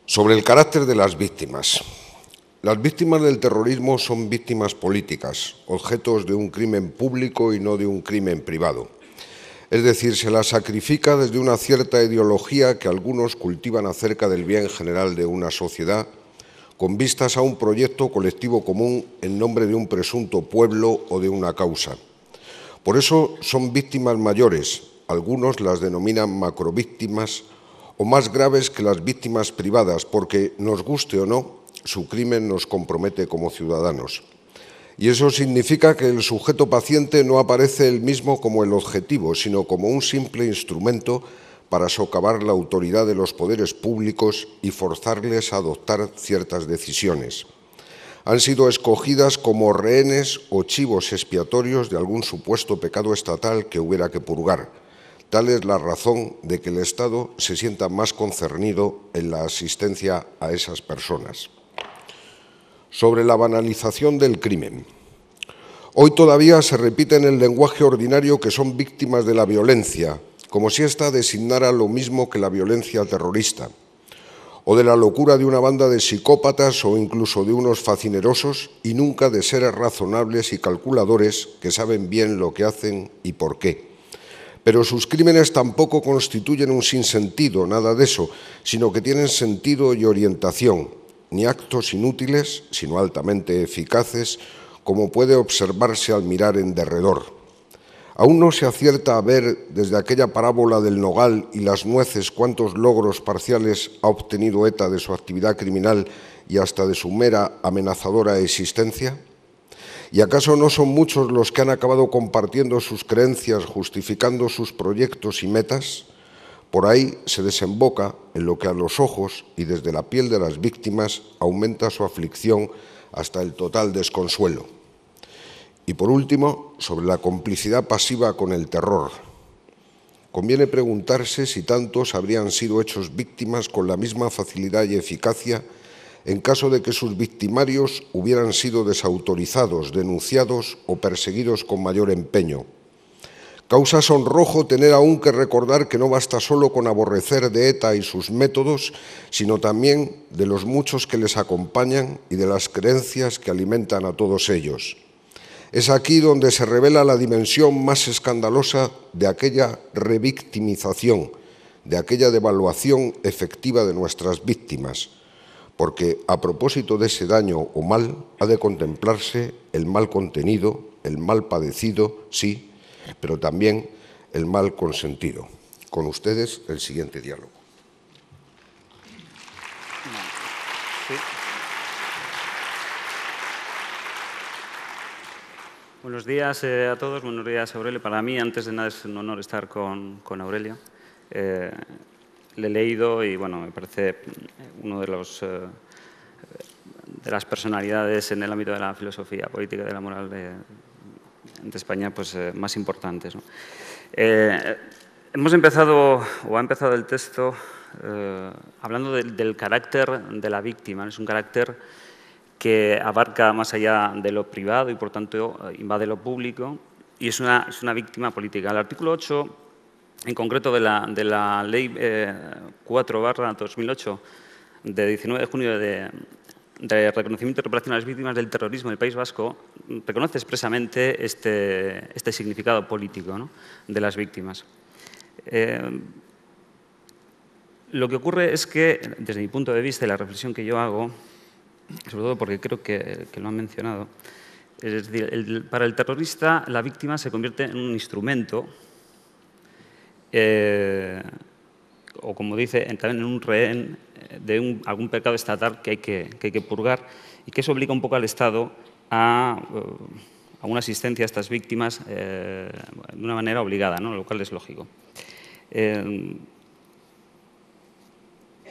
Sobre el carácter de las víctimas. Las víctimas del terrorismo son víctimas políticas, objetos de un crimen público y no de un crimen privado. Es decir, se las sacrifica desde una cierta ideología que algunos cultivan acerca del bien general de una sociedad, con vistas a un proyecto colectivo común en nombre de un presunto pueblo o de una causa. Por eso son víctimas mayores, algunos las denominan macrovíctimas, o más graves que las víctimas privadas, porque, nos guste o no, su crimen nos compromete como ciudadanos. Y eso significa que el sujeto paciente no aparece él mismo como el objetivo, sino como un simple instrumento para socavar la autoridad de los poderes públicos y forzarles a adoptar ciertas decisiones. Han sido escogidas como rehenes o chivos expiatorios de algún supuesto pecado estatal que hubiera que purgar. Tal es la razón de que el Estado se sienta más concernido en la asistencia a esas personas. Sobre la banalización del crimen. Hoy todavía se repite en el lenguaje ordinario que son víctimas de la violencia, como si ésta designara lo mismo que la violencia terrorista, o de la locura de una banda de psicópatas o incluso de unos facinerosos, y nunca de seres razonables y calculadores que saben bien lo que hacen y por qué. Pero sus crímenes tampoco constituyen un sinsentido, nada de eso, sino que tienen sentido y orientación, ni actos inútiles, sino altamente eficaces, como puede observarse al mirar en derredor. Aún no se acierta a ver desde aquella parábola del nogal y las nueces cuántos logros parciales ha obtenido ETA de su actividad criminal y hasta de su mera amenazadora existencia. ¿Y acaso no son muchos los que han acabado compartiendo sus creencias, justificando sus proyectos y metas? Por ahí se desemboca en lo que a los ojos y desde la piel de las víctimas aumenta su aflicción hasta el total desconsuelo. Y por último, sobre la complicidad pasiva con el terror. Conviene preguntarse si tantos habrían sido hechos víctimas con la misma facilidad y eficacia en caso de que sus victimarios hubieran sido desautorizados, denunciados o perseguidos con mayor empeño. Causa sonrojo tener aún que recordar que no basta solo con aborrecer de ETA y sus métodos, sino también de los muchos que les acompañan y de las creencias que alimentan a todos ellos. Es aquí donde se revela la dimensión más escandalosa de aquella revictimización, de aquella devaluación efectiva de nuestras víctimas, porque a propósito de ese daño o mal ha de contemplarse el mal contenido, el mal padecido, sí, pero también el mal consentido. Con ustedes el siguiente diálogo. Sí. Buenos días a todos, buenos días Aurelia. Para mí, antes de nada, es un honor estar con Aurelia. Le he leído y bueno, me parece uno de las personalidades en el ámbito de la filosofía política y de la moral de España pues, más importantes, ¿no? Hemos empezado, o ha empezado el texto, hablando del carácter de la víctima, ¿no? Es un carácter que abarca más allá de lo privado y, por tanto, invade lo público, y es una víctima política. El artículo 8, en concreto de la Ley 4/2008, de 19 de junio de reconocimiento y reparación a las víctimas del terrorismo del País Vasco, reconoce expresamente este significado político, ¿no?, de las víctimas. Lo que ocurre es que, desde mi punto de vista y la reflexión que yo hago, sobre todo porque creo que lo han mencionado, es decir, para el terrorista la víctima se convierte en un instrumento o, como dice, también en un rehén de algún pecado estatal que hay que purgar, y que eso obliga un poco al Estado a una asistencia a estas víctimas de una manera obligada, ¿no?, lo cual es lógico.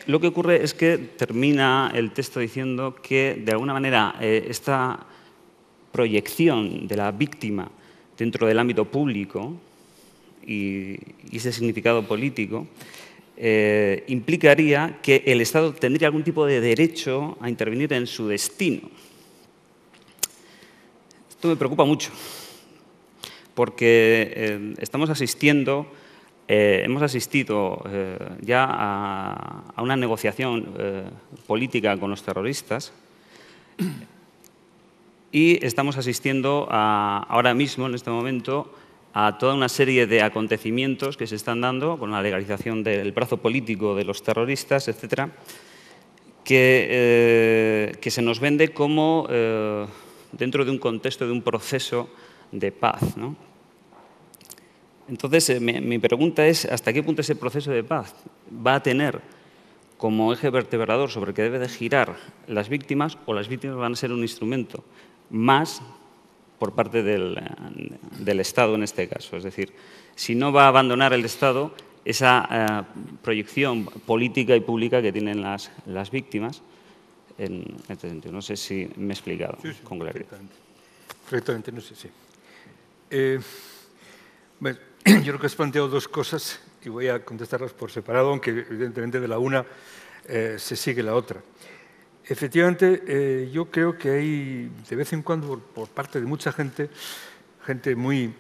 Lo que ocurre es que termina el texto diciendo que, de alguna manera, esta proyección de la víctima dentro del ámbito público y ese significado político implicaría que el Estado tendría algún tipo de derecho a intervenir en su destino. Esto me preocupa mucho, porque estamos asistiendo hemos asistido ya a una negociación política con los terroristas y estamos asistiendo ahora mismo, en este momento, a toda una serie de acontecimientos que se están dando con la legalización del brazo político de los terroristas, etcétera, que se nos vende como dentro de un contexto de un proceso de paz, ¿no? Entonces, mi pregunta es, ¿hasta qué punto ese proceso de paz va a tener como eje vertebrador sobre el que debe de girar las víctimas, o las víctimas van a ser un instrumento más por parte del Estado en este caso? Es decir, si no va a abandonar el Estado esa proyección política y pública que tienen las víctimas en este sentido. No sé si me he explicado con claridad. Perfectamente, no sé, sí. Bueno, yo creo que has planteado dos cosas y voy a contestarlas por separado, aunque evidentemente de la una se sigue la otra. Efectivamente, yo creo que hay de vez en cuando por parte de mucha gente, gente muy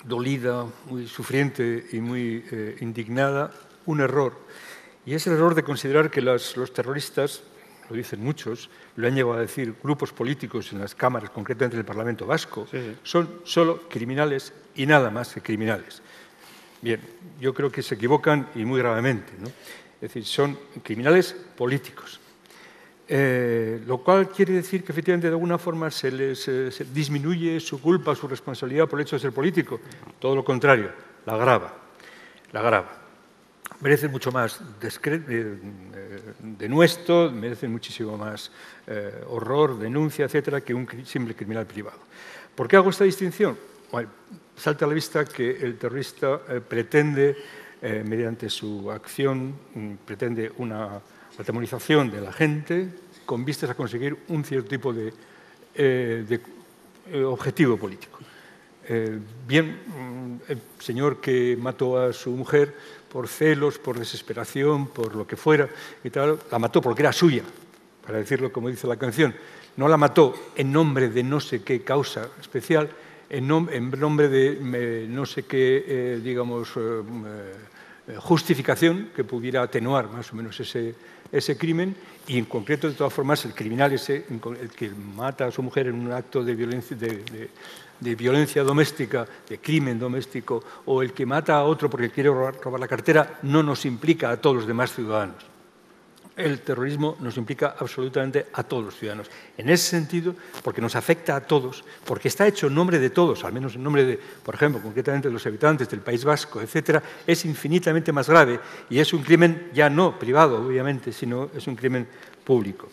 dolida, muy sufriente y muy indignada, un error. Y es el error de considerar que los terroristas, lo dicen muchos, lo han llegado a decir grupos políticos en las cámaras, concretamente en el Parlamento Vasco, son solo criminales y nada más que criminales. Bien, yo creo que se equivocan y muy gravemente, ¿no? Es decir, son criminales políticos. Lo cual quiere decir que efectivamente de alguna forma se les disminuye su culpa, su responsabilidad por el hecho de ser político. Todo lo contrario, la agrava, la agrava. Merecen mucho más denuesto, merecen muchísimo más horror, denuncia, etcétera, que un simple criminal privado. ¿Por qué hago esta distinción? Bueno, salta a la vista que el terrorista pretende, mediante su acción, pretende una atemorización de la gente con vistas a conseguir un cierto tipo de objetivo político. Bien, el señor que mató a su mujer por celos, por desesperación, por lo que fuera y tal, la mató porque era suya, para decirlo como dice la canción. No la mató en nombre de no sé qué causa especial, en nombre de no sé qué, digamos, justificación que pudiera atenuar más o menos ese crimen, y en concreto, de todas formas, el criminal ese, el que mata a su mujer en un acto de violencia doméstica, de crimen doméstico, o el que mata a otro porque quiere robar la cartera, no nos implica a todos los demás ciudadanos. El terrorismo nos implica absolutamente a todos los ciudadanos. En ese sentido, porque nos afecta a todos, porque está hecho en nombre de todos, al menos en nombre de, por ejemplo, concretamente de los habitantes del País Vasco, etcétera, es infinitamente más grave y es un crimen ya no privado, obviamente, sino es un crimen público.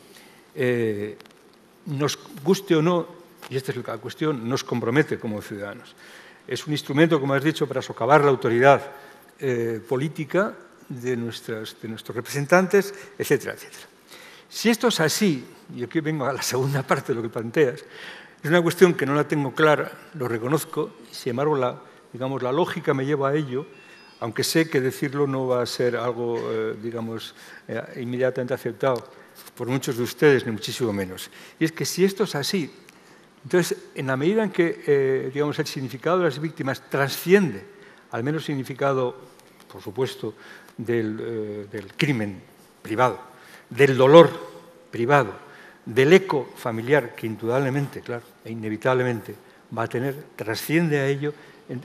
Nos guste o no, y esta es la cuestión, nos compromete como ciudadanos. Es un instrumento, como has dicho, para socavar la autoridad política de nuestros representantes, etcétera, etcétera. Si esto es así, y aquí vengo a la segunda parte de lo que planteas, es una cuestión que no la tengo clara, lo reconozco, sin embargo, la lógica me lleva a ello, aunque sé que decirlo no va a ser algo, digamos, inmediatamente aceptado por muchos de ustedes, ni muchísimo menos. Y es que si esto es así, entonces, en la medida en que, digamos, el significado de las víctimas trasciende al menos significado, por supuesto, del crimen privado, del dolor privado, del eco familiar que indudablemente, claro, e inevitablemente va a tener, trasciende a ello,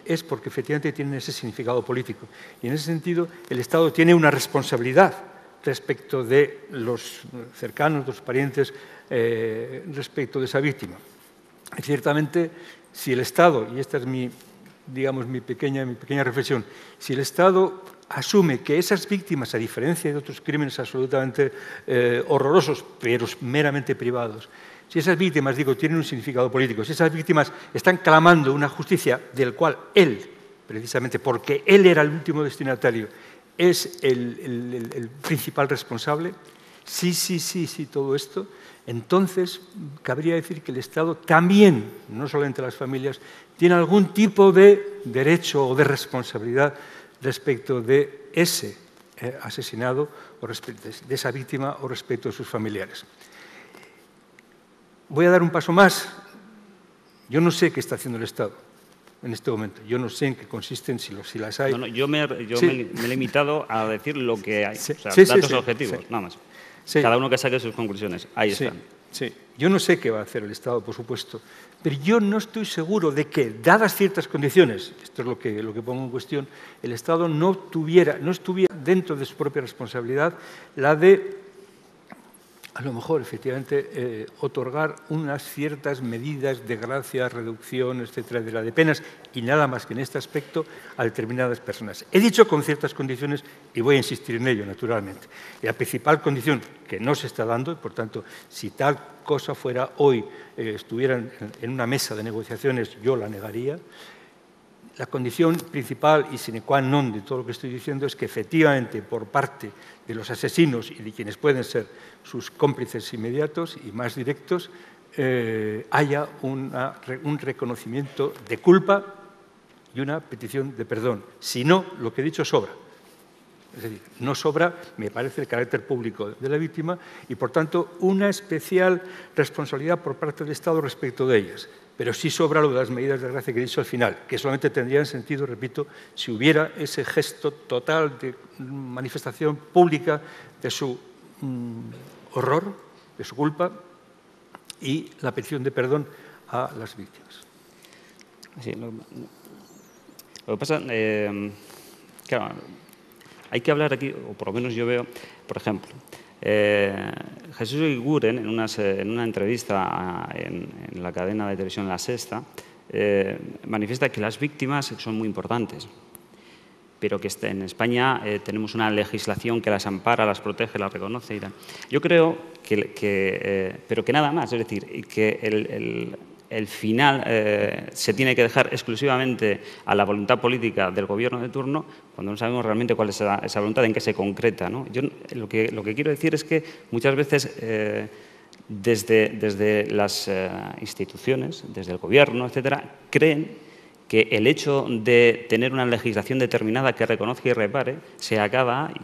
es porque efectivamente tiene ese significado político. Y en ese sentido, el Estado tiene una responsabilidad respecto de los cercanos, de los parientes, respecto de esa víctima. Y ciertamente, si el Estado, y esta es mi pequeña reflexión, si el Estado asume que esas víctimas, a diferencia de otros crímenes absolutamente horrorosos, pero meramente privados, si esas víctimas, digo, tienen un significado político, si esas víctimas están clamando una justicia del cual él, precisamente porque él era el último destinatario, es el principal responsable, sí, todo esto, entonces cabría decir que el Estado también, no solamente las familias, tiene algún tipo de derecho o de responsabilidad respecto de ese asesinado o respecto de esa víctima o respecto de sus familiares. Voy a dar un paso más. Yo no sé qué está haciendo el Estado. en este momento. Yo no sé en qué consisten, si las hay. No, yo me he limitado a decir lo que hay, Sí, o sea, sí, datos sí, objetivos, sí. nada más. Sí. Cada uno que saque sus conclusiones, ahí Sí, están. sí. Yo no sé qué va a hacer el Estado, por supuesto, pero yo no estoy seguro de que, dadas ciertas condiciones, esto es lo que pongo en cuestión, el Estado no estuviera dentro de su propia responsabilidad la de, a lo mejor, efectivamente, otorgar unas ciertas medidas de gracia, reducción, etcétera, de penas, y nada más que en este aspecto, a determinadas personas. He dicho con ciertas condiciones, y voy a insistir en ello, naturalmente. Y la principal condición que no se está dando, y por tanto, si tal cosa fuera hoy, estuvieran en una mesa de negociaciones, yo la negaría. La condición principal y sine qua non de todo lo que estoy diciendo es que efectivamente por parte de los asesinos y de quienes pueden ser sus cómplices inmediatos y más directos haya un reconocimiento de culpa y una petición de perdón. Si no, lo que he dicho sobra. Es decir, no sobra, me parece, el carácter público de la víctima y, por tanto, una especial responsabilidad por parte del Estado respecto de ellas. Pero sí sobra lo de las medidas de gracia que he dicho al final, que solamente tendrían sentido, repito, si hubiera ese gesto total de manifestación pública de su horror, de su culpa y la petición de perdón a las víctimas. Sí, lo que pasa, claro, hay que hablar aquí, o por lo menos yo veo, por ejemplo, Jesús Eguiguren, en una entrevista en la cadena de televisión La Sexta, manifiesta que las víctimas son muy importantes, pero que en España tenemos una legislación que las ampara, las protege, las reconoce y tal. Yo creo pero que nada más, es decir, que el final se tiene que dejar exclusivamente a la voluntad política del gobierno de turno cuando no sabemos realmente cuál es esa voluntad, en qué se concreta, ¿no? Yo lo que quiero decir es que muchas veces desde las instituciones, desde el gobierno, etcétera, creen que el hecho de tener una legislación determinada que reconozca y repare se acaba ahí.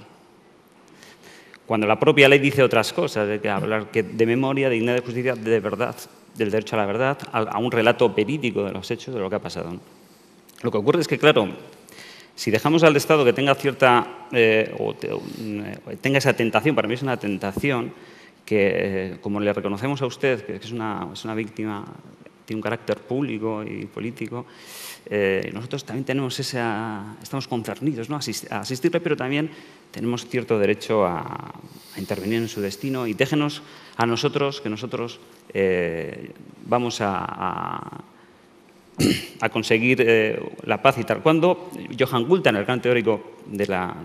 Cuando la propia ley dice otras cosas, de hablar de memoria, de dignidad, de justicia, de verdad, del derecho a la verdad, a un relato verídico de los hechos, de lo que ha pasado, ¿no? Lo que ocurre es que, claro, si dejamos al Estado que tenga tenga esa tentación, para mí es una tentación, que como le reconocemos a usted, que es una víctima, tiene un carácter público y político, nosotros también estamos concernidos, ¿no?, a asistirle, pero también tenemos cierto derecho a intervenir en su destino y déjenos a nosotros, que nosotros vamos a conseguir la paz y tal. Cuando Johan Gultan, el gran teórico de la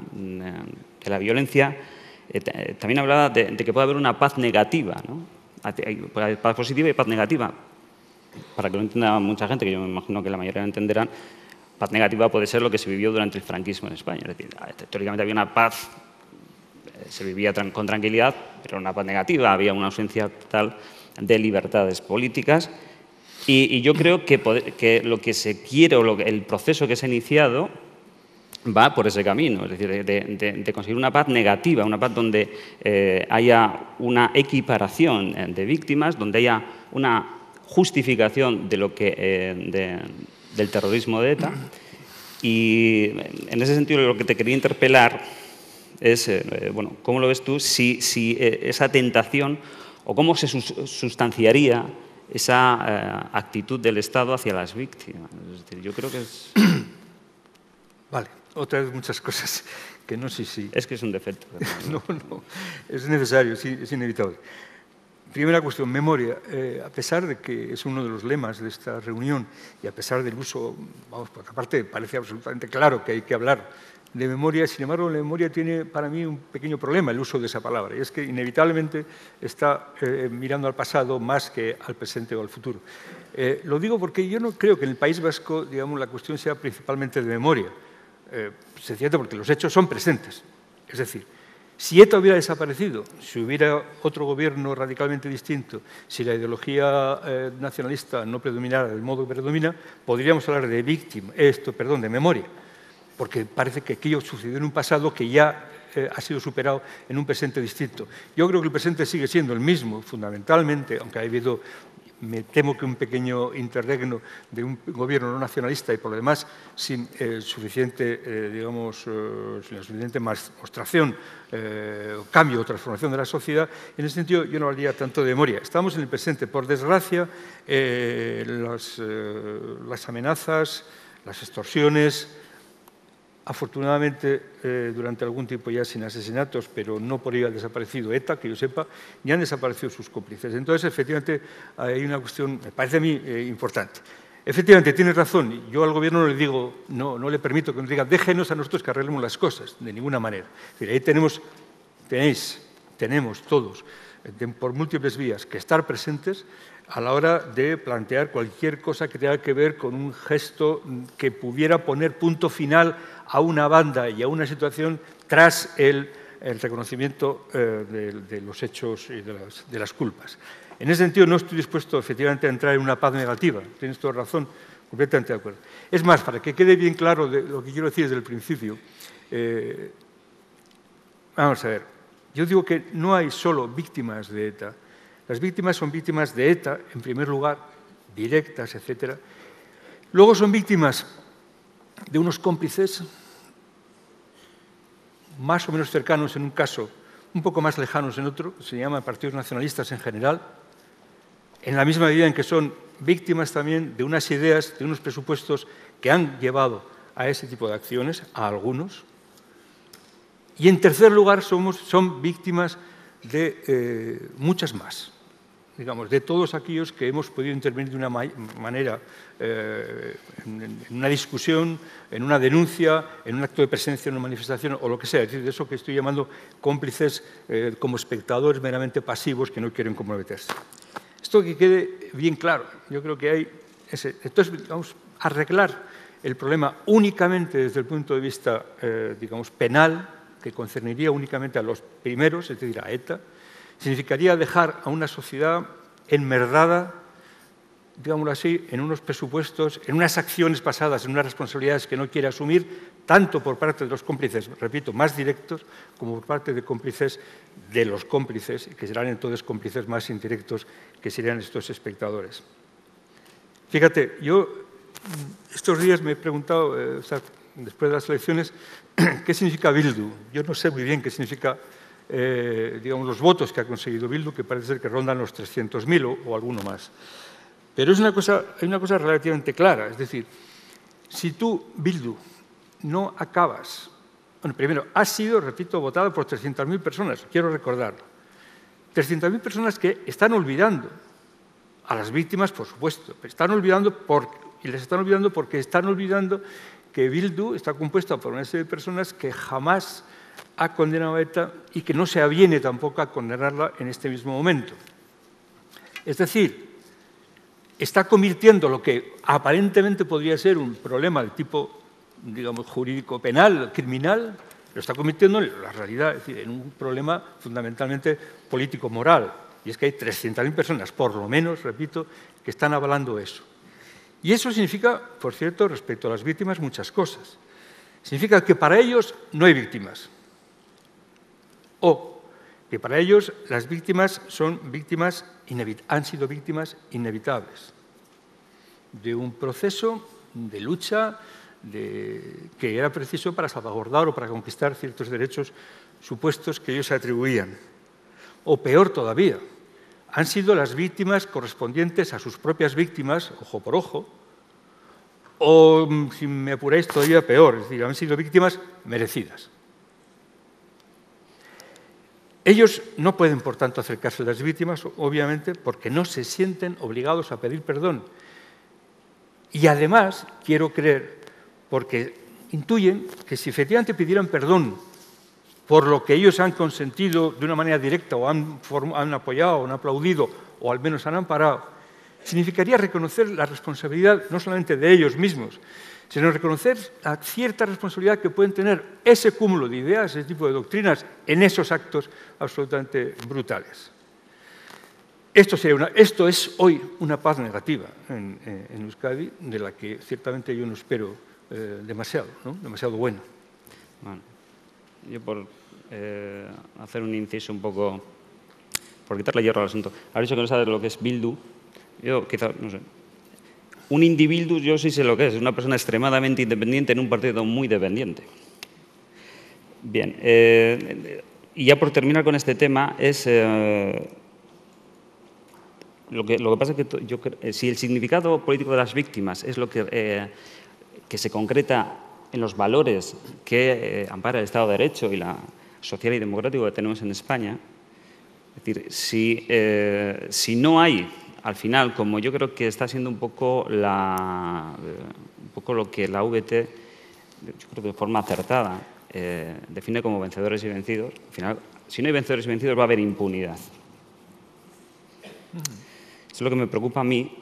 violencia, también hablaba de que puede haber una paz negativa, ¿no? Hay paz positiva y paz negativa. Para que lo entienda mucha gente, que yo me imagino que la mayoría lo entenderán, paz negativa puede ser lo que se vivió durante el franquismo en España. Es decir, teóricamente había una paz, se vivía con tranquilidad, pero una paz negativa, había una ausencia total de libertades políticas. Y yo creo que lo que se quiere, o el proceso que se ha iniciado, va por ese camino, es decir, de conseguir una paz negativa, una paz donde haya una equiparación de víctimas, donde haya una justificación de del terrorismo de ETA. Y en ese sentido lo que te quería interpelar es, bueno, ¿cómo lo ves tú si esa tentación, o cómo se sustanciaría esa actitud del Estado hacia las víctimas? Es decir, yo creo que es... Vale, otra vez muchas cosas que no sé si... Es que es un defecto. No, es necesario, sí, es inevitable. Primera cuestión, memoria. A pesar de que es uno de los lemas de esta reunión y a pesar del uso, vamos, por otra parte, parece absolutamente claro que hay que hablar de memoria, sin embargo, la memoria tiene para mí un pequeño problema, el uso de esa palabra, y es que inevitablemente está mirando al pasado más que al presente o al futuro. Lo digo porque yo no creo que en el País Vasco, digamos, la cuestión sea principalmente de memoria, sencillamente porque los hechos son presentes. Es decir, si ETA hubiera desaparecido, si hubiera otro gobierno radicalmente distinto, si la ideología nacionalista no predominara del modo que predomina, podríamos hablar de de memoria, porque parece que aquello sucedió en un pasado que ya ha sido superado en un presente distinto. Yo creo que el presente sigue siendo el mismo, fundamentalmente, aunque ha habido me temo que un pequeño interregno de un gobierno no nacionalista y por lo demás sin suficiente, sin suficiente mostración, cambio o transformación de la sociedad, en ese sentido yo no hablaría tanto de memoria. Estamos en el presente. Por desgracia, las amenazas, las extorsiones, afortunadamente, durante algún tiempo ya sin asesinatos, pero no por ello ha desaparecido ETA, que yo sepa, ni han desaparecido sus cómplices. Entonces, efectivamente, hay una cuestión, me parece a mí, importante. Efectivamente, tienes razón. Yo al Gobierno no le digo, no le permito que nos diga, déjenos a nosotros que arreglemos las cosas, de ninguna manera. Es decir, ahí tenemos todos, por múltiples vías, que estar presentes a la hora de plantear cualquier cosa que tenga que ver con un gesto que pudiera poner punto final a una banda y a una situación tras el reconocimiento de los hechos y de las culpas. En ese sentido, no estoy dispuesto, efectivamente, a entrar en una paz negativa. Tienes toda razón, completamente de acuerdo. Es más, para que quede bien claro lo que quiero decir desde el principio, vamos a ver, yo digo que no hay solo víctimas de ETA. Las víctimas son víctimas de ETA, en primer lugar, directas, etc. Luego son víctimas de unos cómplices más o menos cercanos en un caso, un poco más lejanos en otro, se llaman partidos nacionalistas en general, en la misma medida en que son víctimas también de unas ideas, de unos presupuestos que han llevado a ese tipo de acciones, a algunos. Y en tercer lugar son víctimas de muchas más, digamos, de todos aquellos que hemos podido intervenir de una manera en una discusión, en una denuncia, en un acto de presencia, en una manifestación o lo que sea. Es decir, de eso que estoy llamando cómplices como espectadores meramente pasivos que no quieren comprometerse. Esto que quede bien claro. Yo creo que hay entonces, vamos a arreglar el problema únicamente desde el punto de vista, digamos, penal, que concerniría únicamente a los primeros, es decir, a ETA, significaría dejar a una sociedad enmerdada, digámoslo así, en unos presupuestos, en unas acciones pasadas, en unas responsabilidades que no quiere asumir, tanto por parte de los cómplices, repito, más directos, como por parte de cómplices de los cómplices, que serán entonces cómplices más indirectos, que serían estos espectadores. Fíjate, yo estos días me he preguntado, después de las elecciones, ¿qué significa Bildu? Yo no sé muy bien qué significa, digamos, los votos que ha conseguido Bildu, que parece ser que rondan los 300.000 o alguno más. Pero hay una cosa relativamente clara, es decir, si tú, Bildu, no acabas... Bueno, primero, has sido, repito, votada por 300.000 personas, quiero recordarlo. 300.000 personas que están olvidando a las víctimas, por supuesto, pero les están olvidando porque están olvidando que Bildu está compuesta por una serie de personas que jamás ha condenado a ETA y que no se aviene tampoco a condenarla en este mismo momento. Es decir, está convirtiendo lo que aparentemente podría ser un problema de tipo, digamos, jurídico penal, criminal, lo está convirtiendo en la realidad, es decir, en un problema fundamentalmente político-moral. Y es que hay 300.000 personas, por lo menos, repito, que están avalando eso. Y eso significa, por cierto, respecto a las víctimas, muchas cosas. Significa que para ellos no hay víctimas. O que para ellos las víctimas han sido víctimas inevitables de un proceso de lucha que era preciso para salvaguardar o para conquistar ciertos derechos supuestos que ellos se atribuían. O peor todavía, han sido las víctimas correspondientes a sus propias víctimas, ojo por ojo, o, si me apuráis, todavía peor, es decir, han sido víctimas merecidas. Ellos no pueden, por tanto, acercarse a las víctimas, obviamente, porque no se sienten obligados a pedir perdón. Y además, quiero creer, porque intuyen que si efectivamente pidieran perdón por lo que ellos han consentido de una manera directa o han apoyado o han aplaudido o al menos han amparado, significaría reconocer la responsabilidad no solamente de ellos mismos, sino reconocer la cierta responsabilidad que pueden tener ese cúmulo de ideas, ese tipo de doctrinas, en esos actos absolutamente brutales. Esto es hoy una paz negativa en Euskadi, de la que ciertamente yo no espero demasiado, ¿no? Demasiado bueno. Bueno, yo por hacer un inciso un poco, por quitarle hierro al asunto, has dicho que no sabes lo que es Bildu. Yo, quizá, no sé. Un individuo, yo sí sé lo que es una persona extremadamente independiente en un partido muy dependiente. Bien, y ya por terminar con este tema, es lo que pasa es que yo creo, si el significado político de las víctimas es lo que se concreta en los valores que ampara el Estado de Derecho y la social y democrático que tenemos en España, es decir, si no hay, al final, como yo creo que está siendo un poco lo que la VT, yo creo que de forma acertada, define como vencedores y vencidos, al final, si no hay vencedores y vencidos va a haber impunidad. Eso es lo que me preocupa a mí,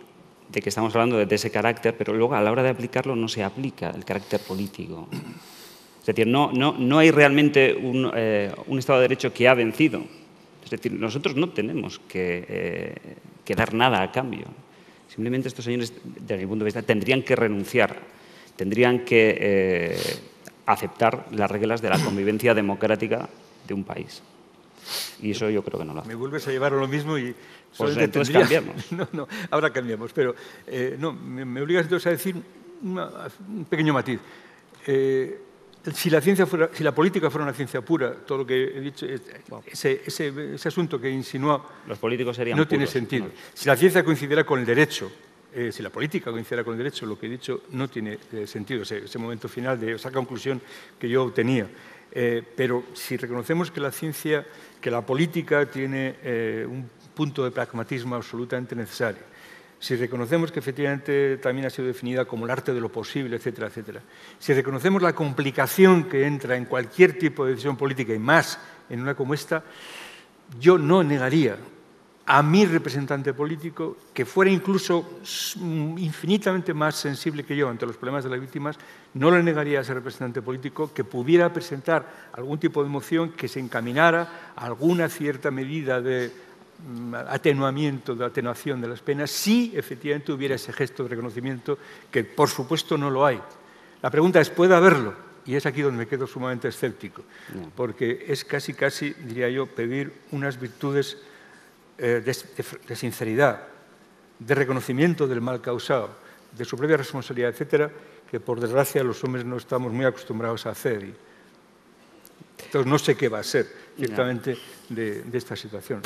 de que estamos hablando de ese carácter, pero luego a la hora de aplicarlo no se aplica el carácter político. Es decir, no hay realmente un Estado de Derecho que ha vencido. Es decir, nosotros no tenemos que dar nada a cambio. Simplemente estos señores, desde mi punto de vista, tendrían que renunciar, tendrían que aceptar las reglas de la convivencia democrática de un país. Y eso yo creo que no lo hace. Me vuelves a llevar a lo mismo y... Pues entonces cambiamos. No, ahora cambiamos, pero me obligas entonces a decir un pequeño matiz. Si la política fuera una ciencia pura, todo lo que he dicho, ese asunto que insinuó, los políticos serían no puros, tiene sentido. ¿no? Si la ciencia coincidiera con el derecho, si la política coincidiera con el derecho, lo que he dicho no tiene sentido, ese momento final de esa conclusión que yo obtenía. Pero si reconocemos que la política tiene un punto de pragmatismo absolutamente necesario, si reconocemos que efectivamente también ha sido definida como el arte de lo posible, etcétera, etcétera, si reconocemos la complicación que entra en cualquier tipo de decisión política y más en una como esta, yo no negaría a mi representante político, que fuera incluso infinitamente más sensible que yo ante los problemas de las víctimas, no le negaría a ese representante político que pudiera presentar algún tipo de moción que se encaminara a alguna cierta medida de atenuamiento, de atenuación de las penas, si efectivamente hubiera ese gesto de reconocimiento, que por supuesto no lo hay. La pregunta es, ¿puede haberlo? Y es aquí donde me quedo sumamente escéptico, porque es casi, diría yo, pedir unas virtudes de sinceridad, de reconocimiento del mal causado, de su propia responsabilidad, etcétera, que por desgracia los hombres no estamos muy acostumbrados a hacer. Entonces no sé qué va a ser, ciertamente, de esta situación.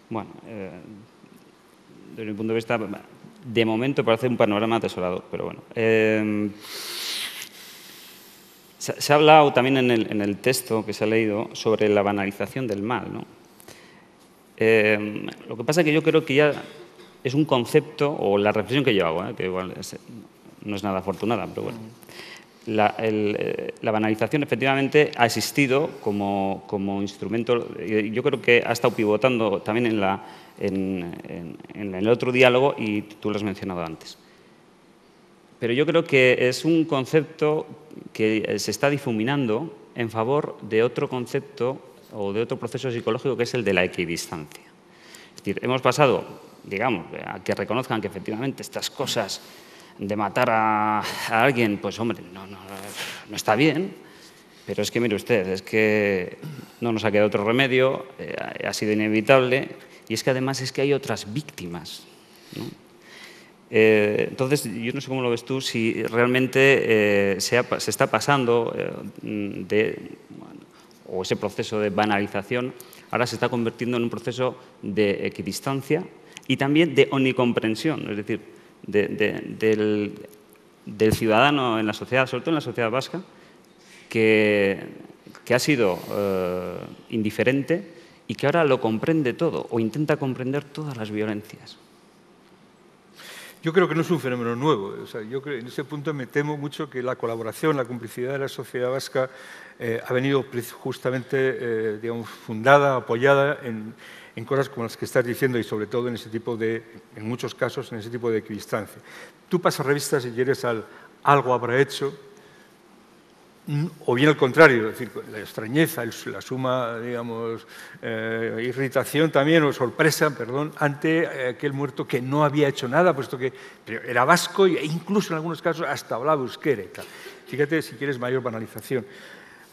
Bueno, desde mi punto de vista, de momento parece un panorama desolador, pero bueno. Se ha hablado también en el texto que se ha leído sobre la banalización del mal, ¿no? Lo que pasa es que yo creo que ya es un concepto, o la reflexión que yo hago, que igual no es nada afortunada, pero bueno. La banalización efectivamente ha existido como instrumento. Yo creo que ha estado pivotando también en el otro diálogo y tú lo has mencionado antes. Pero yo creo que es un concepto que se está difuminando en favor de otro concepto o de otro proceso psicológico que es el de la equidistancia. Es decir, hemos pasado, digamos, a que reconozcan que efectivamente estas cosas de matar a alguien, pues hombre, no está bien, pero es que mire usted, es que no nos ha quedado otro remedio, ha sido inevitable, y es que además es que hay otras víctimas, ¿no? Entonces, yo no sé cómo lo ves tú, si realmente se está pasando o ese proceso de banalización ahora se está convirtiendo en un proceso de equidistancia y también de omnicomprensión, es decir, del ciudadano en la sociedad, sobre todo en la sociedad vasca, que ha sido indiferente y que ahora lo comprende todo o intenta comprender todas las violencias. Yo creo que no es un fenómeno nuevo. O sea, yo creo, en ese punto me temo mucho que la colaboración, la complicidad de la sociedad vasca ha venido justamente, digamos, fundada, apoyada en cosas como las que estás diciendo y sobre todo en ese tipo de, en muchos casos, en ese tipo de equidistancia. Tú pasas revistas y quieres algo habrá hecho, o bien al contrario, es decir, la extrañeza, la suma, digamos, irritación también, o sorpresa, perdón, ante aquel muerto que no había hecho nada, puesto que era vasco e incluso en algunos casos hasta hablaba euskera y tal. Fíjate, si quieres, mayor banalización.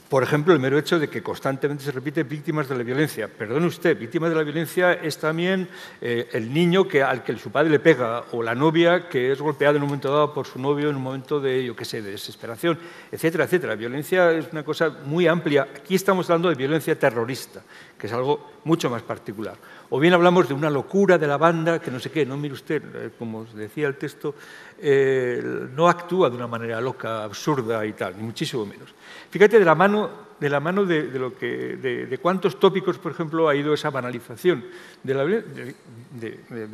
Por ejemplo, el mero hecho de que constantemente se repite víctimas de la violencia. Perdone usted, víctima de la violencia es también el niño al que su padre le pega, o la novia que es golpeada en un momento dado por su novio en un momento de, yo qué sé, de desesperación, etcétera, etcétera. La violencia es una cosa muy amplia. Aquí estamos hablando de violencia terrorista, que es algo mucho más particular. O bien hablamos de una locura de la banda, que no sé qué, no mire usted, como decía el texto, no actúa de una manera loca, absurda y tal, ni muchísimo menos. Fíjate de la mano de cuántos tópicos, por ejemplo, ha ido esa banalización de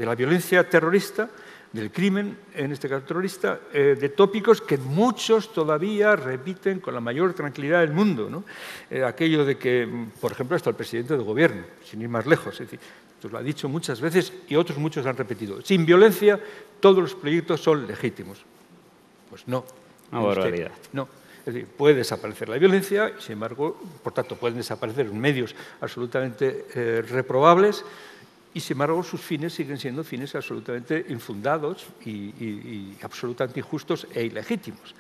la violencia terrorista, del crimen, en este caso terrorista, de tópicos que muchos todavía repiten con la mayor tranquilidad del mundo, ¿no? Aquello de que, por ejemplo, hasta el presidente del gobierno, sin ir más lejos, es decir, esto lo ha dicho muchas veces y otros muchos han repetido. Sin violencia, todos los proyectos son legítimos. Pues no. Una barbaridad. No. Es decir, puede desaparecer la violencia, sin embargo, por tanto, pueden desaparecer medios absolutamente reprobables y, sin embargo, sus fines siguen siendo fines absolutamente infundados y absolutamente injustos e ilegítimos.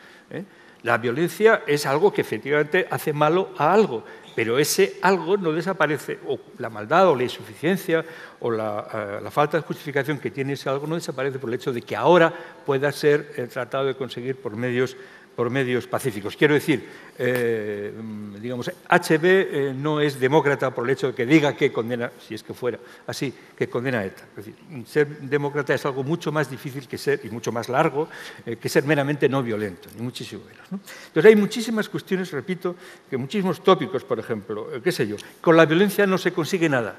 La violencia es algo que efectivamente hace malo a algo, pero ese algo no desaparece, o la maldad o la insuficiencia o la falta de justificación que tiene ese algo no desaparece por el hecho de que ahora pueda ser tratado de conseguir por medios pacíficos. Quiero decir, digamos, HB no es demócrata por el hecho de que diga que condena, si es que fuera así, que condena a ETA. Es decir, ser demócrata es algo mucho más difícil que ser, y mucho más largo, que ser meramente no violento, ni muchísimo menos, ¿no? Entonces hay muchísimas cuestiones, repito, que muchísimos tópicos, por ejemplo, qué sé yo, con la violencia no se consigue nada.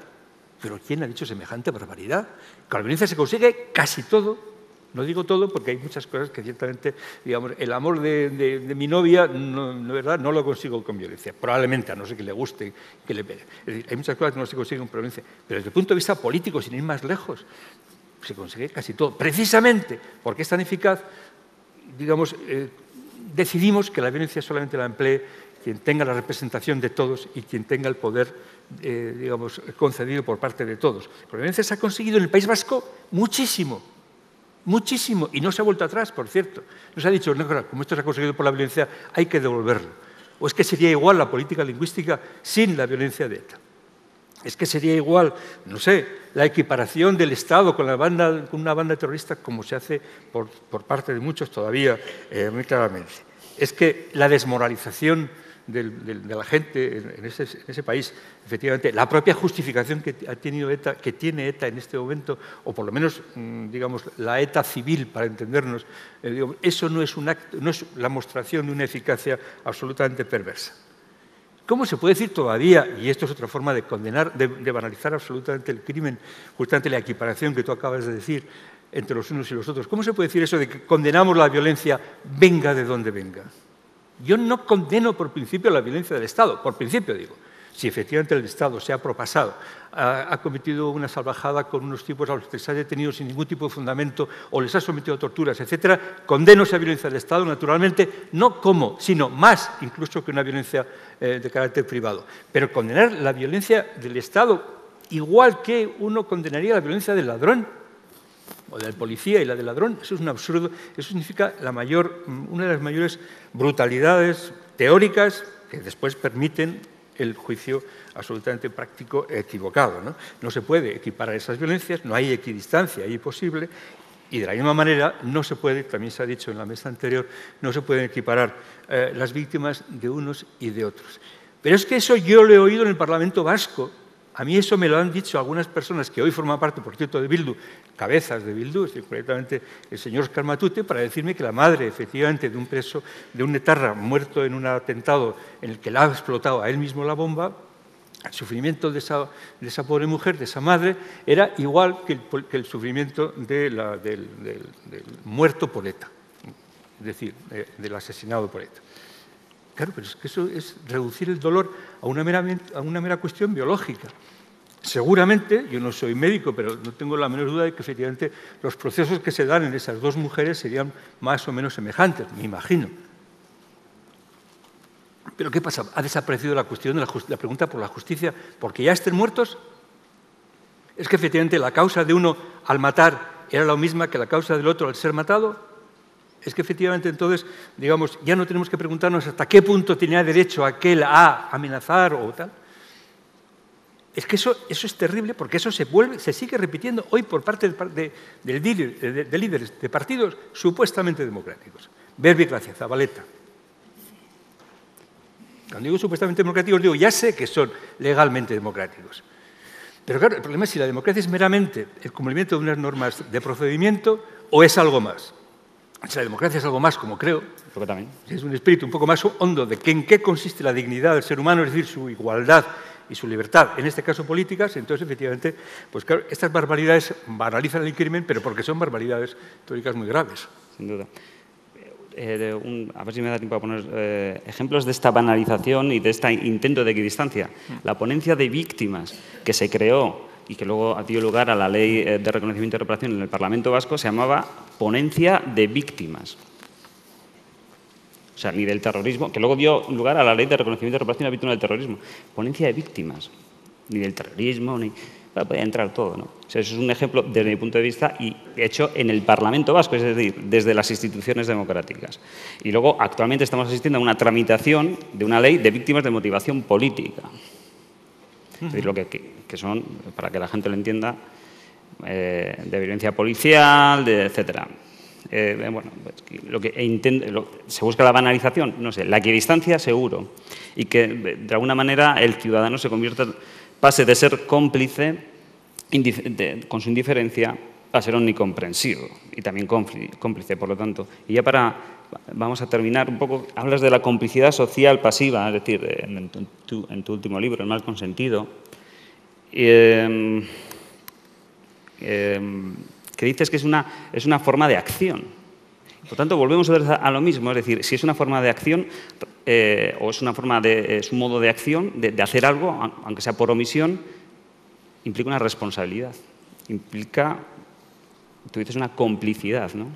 ¿Pero quién ha dicho semejante barbaridad? Con la violencia se consigue casi todo. No digo todo porque hay muchas cosas que ciertamente, digamos, el amor de mi novia, ¿verdad?, no lo consigo con violencia. Probablemente, a no ser que le guste, que le pegue. Es decir, hay muchas cosas que no se consiguen con violencia. Pero desde el punto de vista político, sin ir más lejos, se consigue casi todo. Precisamente porque es tan eficaz, digamos, decidimos que la violencia solamente la emplee quien tenga la representación de todos y quien tenga el poder, digamos, concedido por parte de todos. Con la violencia se ha conseguido en el País Vasco muchísimo. Muchísimo, y no se ha vuelto atrás, por cierto. No se ha dicho, no, como esto se ha conseguido por la violencia, hay que devolverlo. O es que sería igual la política lingüística sin la violencia de ETA. Es que sería igual, no sé, la equiparación del Estado con una banda terrorista, como se hace por parte de muchos todavía muy claramente. Es que la desmoralización de la gente en ese país, efectivamente, la propia justificación que ha tenido ETA, que tiene ETA en este momento, o por lo menos, digamos, la ETA civil, para entendernos, digamos, eso no es un acto, no es la mostración de una eficacia absolutamente perversa. ¿Cómo se puede decir todavía, y esto es otra forma de condenar, de banalizar absolutamente el crimen, justamente la equiparación que tú acabas de decir entre los unos y los otros, cómo se puede decir eso de que condenamos la violencia, venga de donde venga? Yo no condeno por principio la violencia del Estado, por principio digo. Si efectivamente el Estado se ha propasado, ha cometido una salvajada con unos tipos a los que se ha detenido sin ningún tipo de fundamento o les ha sometido a torturas, etcétera, condeno esa violencia del Estado, naturalmente, no como, sino más incluso que una violencia de carácter privado. Pero condenar la violencia del Estado, igual que uno condenaría la violencia del ladrón, o del policía y la del ladrón, eso es un absurdo. Eso significa una de las mayores brutalidades teóricas que después permiten el juicio absolutamente práctico equivocado, ¿no? No se puede equiparar esas violencias, no hay equidistancia ahí posible, y de la misma manera no se puede, también se ha dicho en la mesa anterior, no se pueden equiparar las víctimas de unos y de otros. Pero es que eso yo lo he oído en el Parlamento Vasco. A mí eso me lo han dicho algunas personas que hoy forman parte, por cierto, de Bildu, cabezas de Bildu, concretamente el señor Óscar Matute, para decirme que la madre, efectivamente, de un preso, de un etarra muerto en un atentado en el que le ha explotado a él mismo la bomba, el sufrimiento de esa pobre mujer, de esa madre, era igual que el sufrimiento del muerto por ETA, es decir, del asesinado por ETA. Claro, pero es que eso es reducir el dolor a una mera cuestión biológica. Seguramente, yo no soy médico, pero no tengo la menor duda de que efectivamente los procesos que se dan en esas dos mujeres serían más o menos semejantes, me imagino. Pero ¿qué pasa? ¿Ha desaparecido la cuestión de la pregunta por la justicia porque ya estén muertos? ¿Es que efectivamente la causa de uno al matar era la misma que la causa del otro al ser matado? es que efectivamente entonces, digamos, ya no tenemos que preguntarnos hasta qué punto tenía derecho aquel a amenazar o tal. Es que eso es terrible porque eso se sigue repitiendo hoy por parte de líderes de partidos supuestamente democráticos. Verbi Gracia, Zabaleta. Cuando digo supuestamente democráticos, digo, ya sé que son legalmente democráticos. Pero claro, el problema es si la democracia es meramente el cumplimiento de unas normas de procedimiento o es algo más. Si la democracia es algo más, como creo, también. Si es un espíritu un poco más hondo de en qué consiste la dignidad del ser humano, es decir, su igualdad y su libertad, en este caso políticas, entonces efectivamente, pues claro, estas barbaridades banalizan el crimen, pero porque son barbaridades históricas muy graves. Sin duda. A ver si me da tiempo a poner ejemplos de esta banalización y de este intento de equidistancia. La ponencia de víctimas que se creó y que luego dio lugar a la Ley de Reconocimiento y Reparación en el Parlamento Vasco se llamaba Ponencia de Víctimas. O sea, ni del terrorismo, que luego dio lugar a la Ley de Reconocimiento y Reparación de las Víctimas del Terrorismo. Ponencia de víctimas. Ni del terrorismo, ni... Podía entrar todo, ¿no? O sea, eso es un ejemplo, desde mi punto de vista, y hecho en el Parlamento Vasco, es decir, desde las instituciones democráticas. Y luego, actualmente estamos asistiendo a una tramitación de una ley de víctimas de motivación política. Es decir, lo que son, para que la gente lo entienda, de violencia policial, etcétera. Bueno, se busca la banalización, no sé, la equidistancia seguro, y que de alguna manera el ciudadano pase de ser cómplice con su indiferencia a ser omnicomprensivo y también cómplice, por lo tanto. Y ya vamos a terminar un poco, hablas de la complicidad social pasiva, es decir, en tu último libro, El mal consentido, que dices que es una forma de acción. Por tanto, volvemos a lo mismo, es decir, si es una forma de acción o es una forma es un modo de acción, de hacer algo, aunque sea por omisión, implica una responsabilidad, implica, tú dices, una complicidad, ¿no?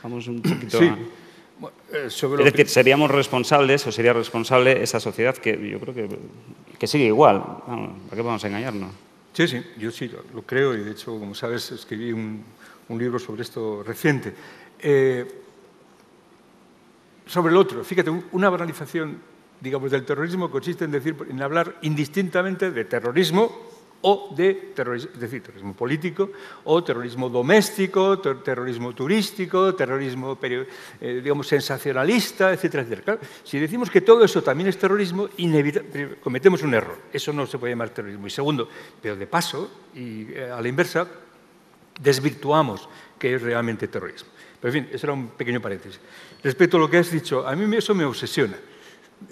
Vamos un poquito sí. Es decir, ¿seríamos responsables o sería responsable esa sociedad que yo creo que sigue igual? Vamos, ¿para qué vamos a engañarnos? Sí, yo sí lo creo y de hecho, como sabes, escribí un libro sobre esto reciente. Sobre el otro, fíjate, una banalización, digamos, del terrorismo consiste en hablar indistintamente de terrorismo o de terrorismo, es decir, terrorismo político o terrorismo doméstico, terrorismo turístico, terrorismo, digamos, sensacionalista, etcétera, etcétera. Claro, si decimos que todo eso también es terrorismo, cometemos un error. Eso no se puede llamar terrorismo. Y segundo, pero de paso, y a la inversa, desvirtuamos qué es realmente terrorismo. Pero, en fin, eso era un pequeño paréntesis. Respecto a lo que has dicho, a mí eso me obsesiona.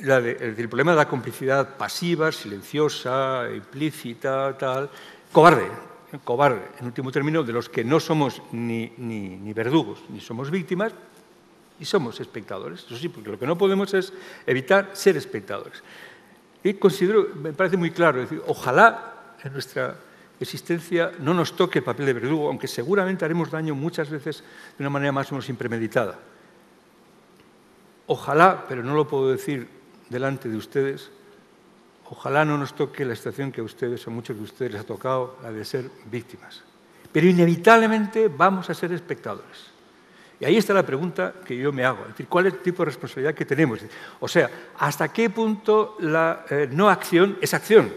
El problema de la complicidad pasiva, silenciosa, implícita, tal, cobarde, en último término, de los que no somos ni verdugos, ni somos víctimas, y somos espectadores. Eso sí, porque lo que no podemos es evitar ser espectadores. Y me parece muy claro, es decir, ojalá en nuestra existencia no nos toque el papel de verdugo, aunque seguramente haremos daño muchas veces de una manera más o menos impremeditada. Ojalá, pero no lo puedo decir delante de ustedes, ojalá no nos toque la situación que a ustedes, a muchos de ustedes les ha tocado, la de ser víctimas. Pero inevitablemente vamos a ser espectadores. Y ahí está la pregunta que yo me hago, es decir, ¿cuál es el tipo de responsabilidad que tenemos? O sea, ¿hasta qué punto la no acción es acción?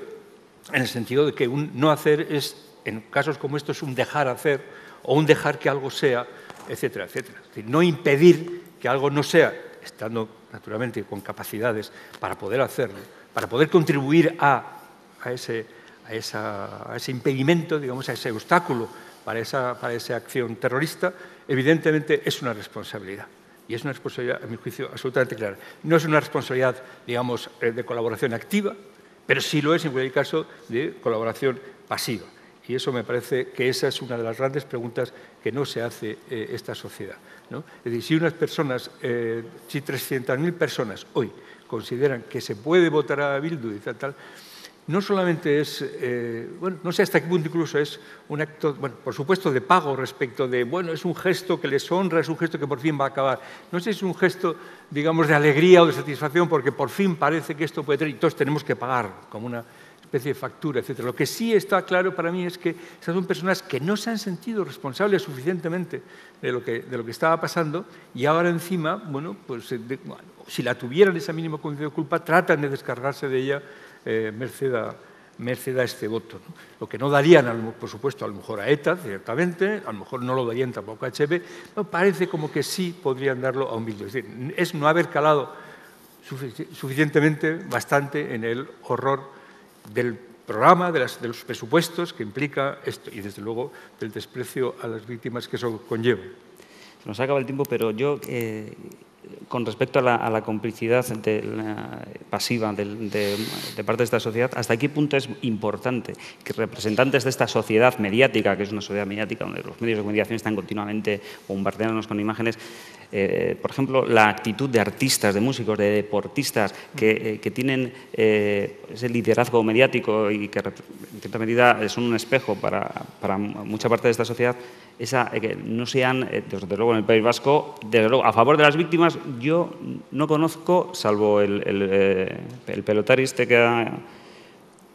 En el sentido de que un no hacer es, en casos como estos, un dejar hacer o un dejar que algo sea, etcétera, etcétera. Es decir, no impedir que algo no sea, estando naturalmente con capacidades para poder hacerlo, para poder contribuir a ese impedimento, digamos, a ese obstáculo para esa acción terrorista, evidentemente es una responsabilidad. Y es una responsabilidad, a mi juicio, absolutamente clara. No es una responsabilidad, digamos, de colaboración activa, pero sí lo es, en cualquier caso, de colaboración pasiva. Y eso me parece que esa es una de las grandes preguntas que no se hace esta sociedad, ¿no? Es decir, si unas personas, si 300.000 personas hoy consideran que se puede votar a Bildu y tal, no solamente es, bueno, no sé hasta qué punto incluso es un acto, bueno, por supuesto de pago respecto de, bueno, es un gesto que les honra, es un gesto que por fin va a acabar. No sé si es un gesto, digamos, de alegría o de satisfacción porque por fin parece que esto puede tener, y todos tenemos que pagar como una especie de factura, etc. Lo que sí está claro para mí es que esas son personas que no se han sentido responsables suficientemente de lo que estaba pasando y ahora encima, bueno, pues si la tuvieran esa mínima conciencia de culpa, tratan de descargarse de ella merced a este voto, ¿no? Lo que no darían, por supuesto, a lo mejor a ETA, directamente, a lo mejor no lo darían tampoco a HB, pero parece como que sí podrían darlo a un Bildu. Es decir, es no haber calado suficientemente, bastante, en el horror del programa, de los presupuestos que implica esto y, desde luego, del desprecio a las víctimas que eso conlleva. Se nos acaba el tiempo, pero yo, con respecto a la complicidad pasiva de parte de esta sociedad, ¿hasta qué punto es importante que representantes de esta sociedad mediática, que es una sociedad mediática donde los medios de comunicación están continuamente bombardeándonos con imágenes, por ejemplo, la actitud de artistas, de músicos, de deportistas que tienen ese liderazgo mediático y que en cierta medida son un espejo para mucha parte de esta sociedad, que no sean, desde luego en el País Vasco, desde luego a favor de las víctimas, yo no conozco, salvo el pelotari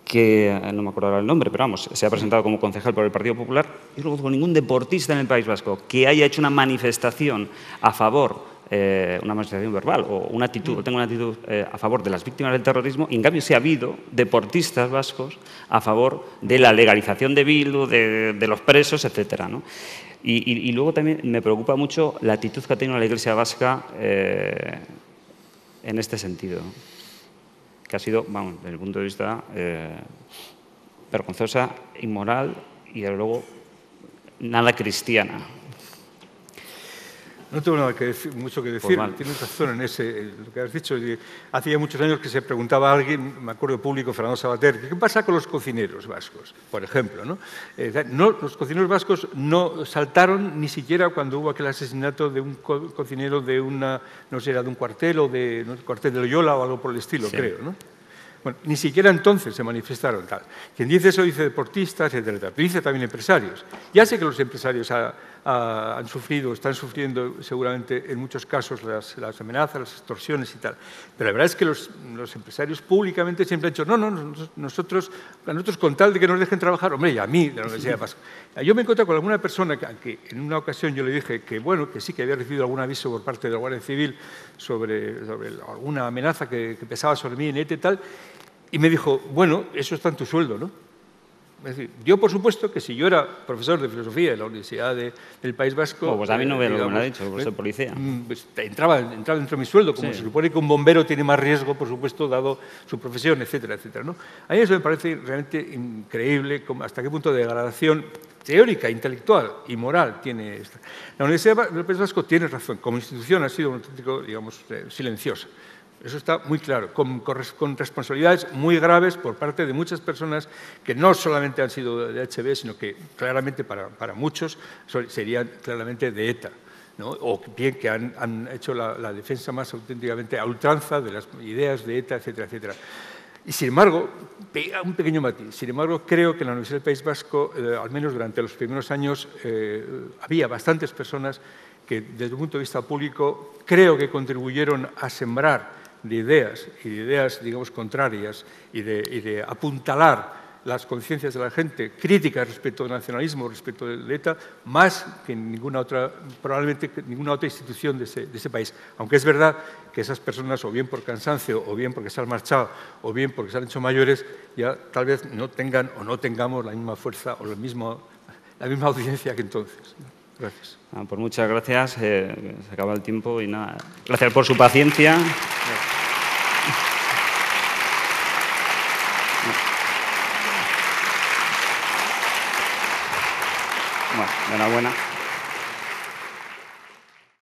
que no me acuerdo ahora el nombre, pero vamos, se ha presentado como concejal por el Partido Popular. Yo no conozco ningún deportista en el País Vasco que haya hecho una manifestación a favor, una manifestación verbal o una actitud, tengo una actitud a favor de las víctimas del terrorismo, y en cambio sí ha habido deportistas vascos a favor de la legalización de Bildu, de los presos, etcétera, ¿no? Y luego también me preocupa mucho la actitud que ha tenido la Iglesia vasca en este sentido, que ha sido, vamos, desde el punto de vista vergonzosa, inmoral y, desde luego, nada cristiana. No tengo nada mucho que decir. Tienes razón en lo que has dicho. Hace ya muchos años que se preguntaba a alguien, me acuerdo público, Fernando Sabater, ¿qué pasa con los cocineros vascos, por ejemplo, ¿no? Los cocineros vascos no saltaron ni siquiera cuando hubo aquel asesinato de un cocinero de no sé, era de un cuartel o de cuartel de Loyola o algo por el estilo, sí, creo, ¿no? Bueno, ni siquiera entonces se manifestaron tal. Quien dice eso dice deportistas, etcétera, pero dice también empresarios. Ya sé que los empresarios han sufrido, están sufriendo seguramente en muchos casos las amenazas, las extorsiones y tal, pero la verdad es que los empresarios públicamente siempre han dicho no, nosotros con tal de que nos dejen trabajar, hombre, y a mí de la Universidad Vasca. Yo me encontré con alguna persona que en una ocasión yo le dije que bueno, que sí que había recibido algún aviso por parte de la Guardia Civil sobre alguna amenaza que pesaba sobre mí en ETA y tal. Y me dijo, bueno, eso está en tu sueldo, ¿no? Es decir, yo, por supuesto, que si yo era profesor de filosofía en la Universidad del País Vasco... pues a mí no me lo ha dicho, por ser policía. Pues entraba dentro de mi sueldo, como sí, se supone que un bombero tiene más riesgo, por supuesto, dado su profesión, etcétera, etcétera, ¿no? A mí eso me parece realmente increíble, hasta qué punto de degradación teórica, intelectual y moral tiene esta. La Universidad del País Vasco tiene razón, como institución ha sido un auténtico, digamos, silenciosa. Eso está muy claro, con responsabilidades muy graves por parte de muchas personas que no solamente han sido de HB, sino que claramente para muchos serían claramente de ETA, ¿no? O bien que han hecho la defensa más auténticamente a ultranza de las ideas de ETA, etcétera, etcétera. Y, sin embargo, un pequeño matiz, sin embargo, creo que en la Universidad del País Vasco, al menos durante los primeros años, había bastantes personas que, desde el punto de vista público, creo que contribuyeron a sembrar de ideas, digamos, contrarias y de apuntalar las conciencias de la gente, críticas respecto al nacionalismo, respecto de ETA, más que ninguna otra, probablemente ninguna otra institución de ese país. Aunque es verdad que esas personas, o bien por cansancio, o bien porque se han marchado, o bien porque se han hecho mayores, ya tal vez no tengan o no tengamos la misma fuerza o la misma audiencia que entonces. Gracias. Pues muchas gracias. Se acaba el tiempo y nada. Gracias por su paciencia. Bueno, enhorabuena.